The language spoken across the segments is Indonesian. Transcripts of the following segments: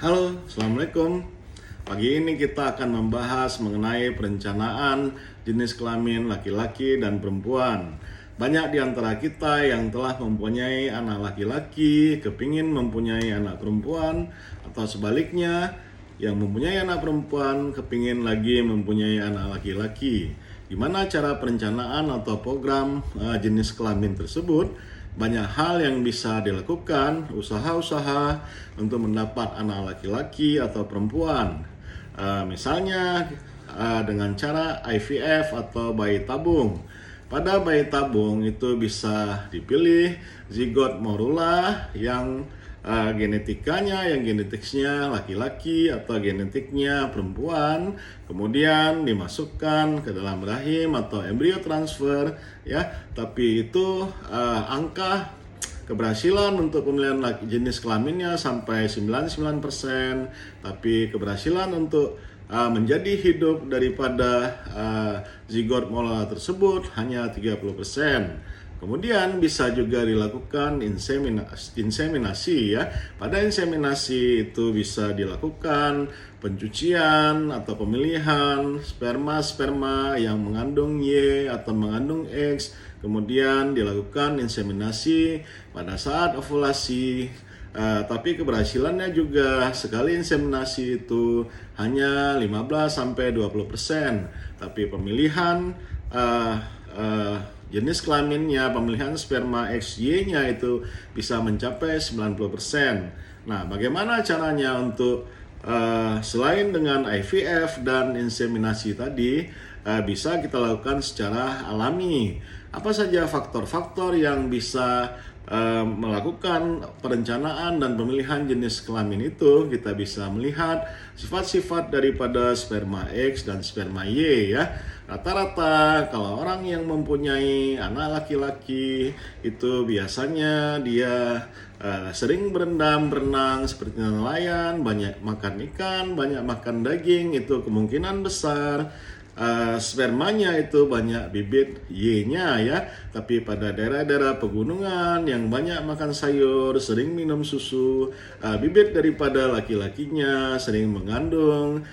Halo, Assalamualaikum. Pagi ini kita akan membahas mengenai perencanaan jenis kelamin laki-laki dan perempuan. Banyak di antara kita yang telah mempunyai anak laki-laki, kepingin mempunyai anak perempuan, atau sebaliknya, yang mempunyai anak perempuan, kepingin lagi mempunyai anak laki-laki. Di mana cara perencanaan atau program jenis kelamin tersebut, banyak hal yang bisa dilakukan, usaha-usaha untuk mendapat anak laki-laki atau perempuan. Misalnya dengan cara IVF atau bayi tabung. Pada bayi tabung itu bisa dipilih zigot morula yang genetiknya laki-laki atau genetiknya perempuan, kemudian dimasukkan ke dalam rahim atau embrio transfer, ya. Tapi itu angka keberhasilan untuk pemilihan jenis kelaminnya sampai 99%, tapi keberhasilan untuk menjadi hidup daripada zigot morula tersebut hanya 30%. Kemudian bisa juga dilakukan inseminasi, ya. Pada inseminasi itu bisa dilakukan pencucian atau pemilihan sperma yang mengandung Y atau mengandung X. Kemudian dilakukan inseminasi pada saat ovulasi. Tapi keberhasilannya juga sekali inseminasi itu hanya 15-20%. Tapi pemilihan jenis kelaminnya, pemilihan sperma XY-nya itu bisa mencapai 90%. Nah, bagaimana caranya untuk selain dengan IVF dan inseminasi tadi, bisa kita lakukan secara alami. Apa saja faktor-faktor yang bisa melakukan perencanaan dan pemilihan jenis kelamin itu? Kita bisa melihat sifat-sifat daripada sperma X dan sperma Y, ya. Rata-rata kalau orang yang mempunyai anak laki-laki itu biasanya dia sering berenang seperti nelayan, banyak makan ikan, banyak makan daging. Itu kemungkinan besar spermanya itu banyak bibit Y-nya, ya. Tapi pada daerah-daerah pegunungan yang banyak makan sayur, sering minum susu, bibit daripada laki-lakinya sering mengandung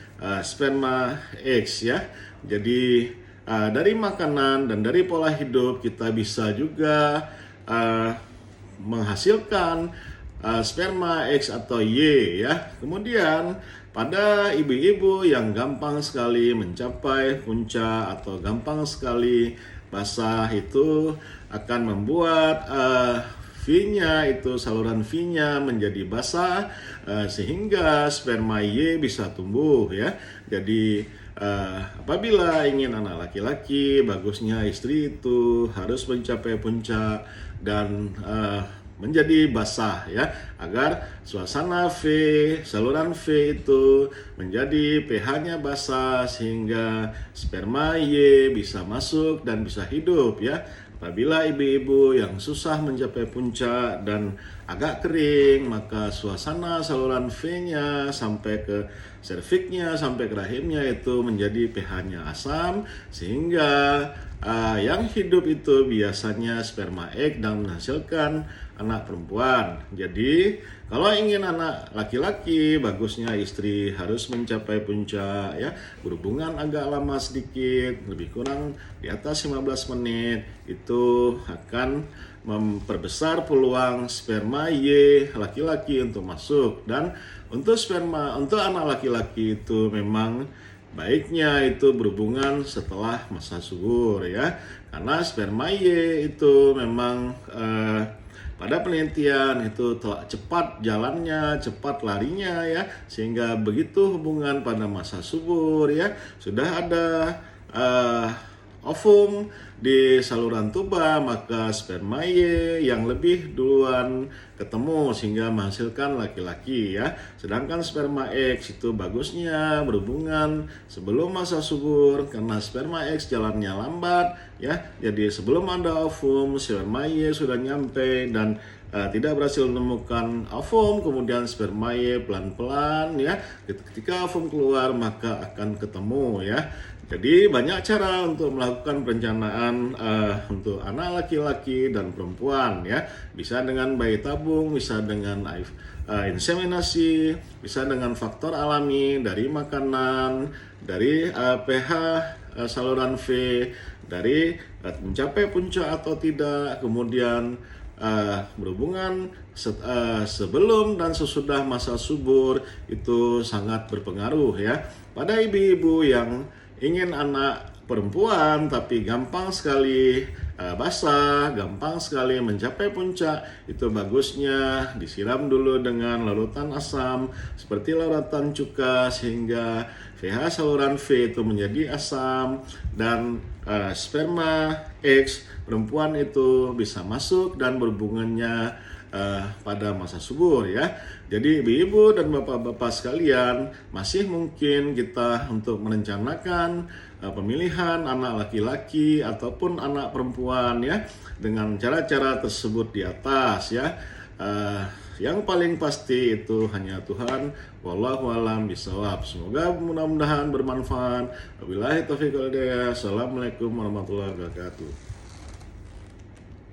sperma X, ya. Jadi dari makanan dan dari pola hidup kita bisa juga menghasilkan sperma X atau Y, ya. Kemudian pada ibu-ibu yang gampang sekali mencapai puncak atau gampang sekali basah, itu akan membuat V-nya itu saluran V-nya menjadi basah sehingga sperma Y bisa tumbuh, ya. Jadi apabila ingin anak laki-laki, bagusnya istri itu harus mencapai puncak dan menjadi basah, ya, agar suasana V, saluran V itu menjadi pH-nya basah sehingga sperma Y bisa masuk dan bisa hidup, ya. Apabila ibu-ibu yang susah mencapai puncak dan agak kering, maka suasana saluran V-nya sampai ke serviknya, sampai ke rahimnya itu menjadi pH-nya asam, sehingga yang hidup itu biasanya sperma X dan menghasilkan anak perempuan. Jadi kalau ingin anak laki-laki, bagusnya istri harus mencapai puncak, ya, berhubungan agak lama sedikit, lebih kurang di atas 15 menit, itu akan memperbesar peluang sperma Y laki-laki untuk masuk. Dan untuk anak laki-laki itu memang baiknya itu berhubungan setelah masa subur, ya, karena sperma Y itu memang pada penelitian itu telah cepat jalannya, cepat larinya, ya, sehingga begitu hubungan pada masa subur, ya, sudah ada ovum di saluran tuba, maka sperma Y yang lebih duluan ketemu sehingga menghasilkan laki-laki, ya. Sedangkan sperma X itu bagusnya berhubungan sebelum masa subur karena sperma X jalannya lambat, ya. Jadi sebelum ada ovum, sperma Y sudah nyampe dan tidak berhasil menemukan ovum, kemudian sperma Y pelan-pelan, ya, ketika ovum keluar maka akan ketemu, ya. Jadi banyak cara untuk melakukan perencanaan untuk anak laki-laki dan perempuan ya. Bisa dengan bayi tabung, bisa dengan inseminasi, bisa dengan faktor alami dari makanan, dari pH saluran V, dari mencapai puncak atau tidak, kemudian berhubungan sebelum dan sesudah masa subur itu sangat berpengaruh ya. Pada ibu-ibu yang ingin anak perempuan tapi gampang sekali basah, gampang sekali mencapai puncak, itu bagusnya disiram dulu dengan larutan asam seperti larutan cuka sehingga pH saluran V itu menjadi asam dan sperma X perempuan itu bisa masuk dan berhubungannya pada masa subur ya. Jadi ibu-ibu dan bapak-bapak sekalian, masih mungkin kita untuk merencanakan pemilihan anak laki-laki ataupun anak perempuan ya dengan cara-cara tersebut di atas ya. Yang paling pasti itu hanya Tuhan. Wallahu a'lam bishawab. Semoga mudah-mudahan bermanfaat. Wabillahi taufiq wal hidayah. Assalamualaikum warahmatullahi wabarakatuh.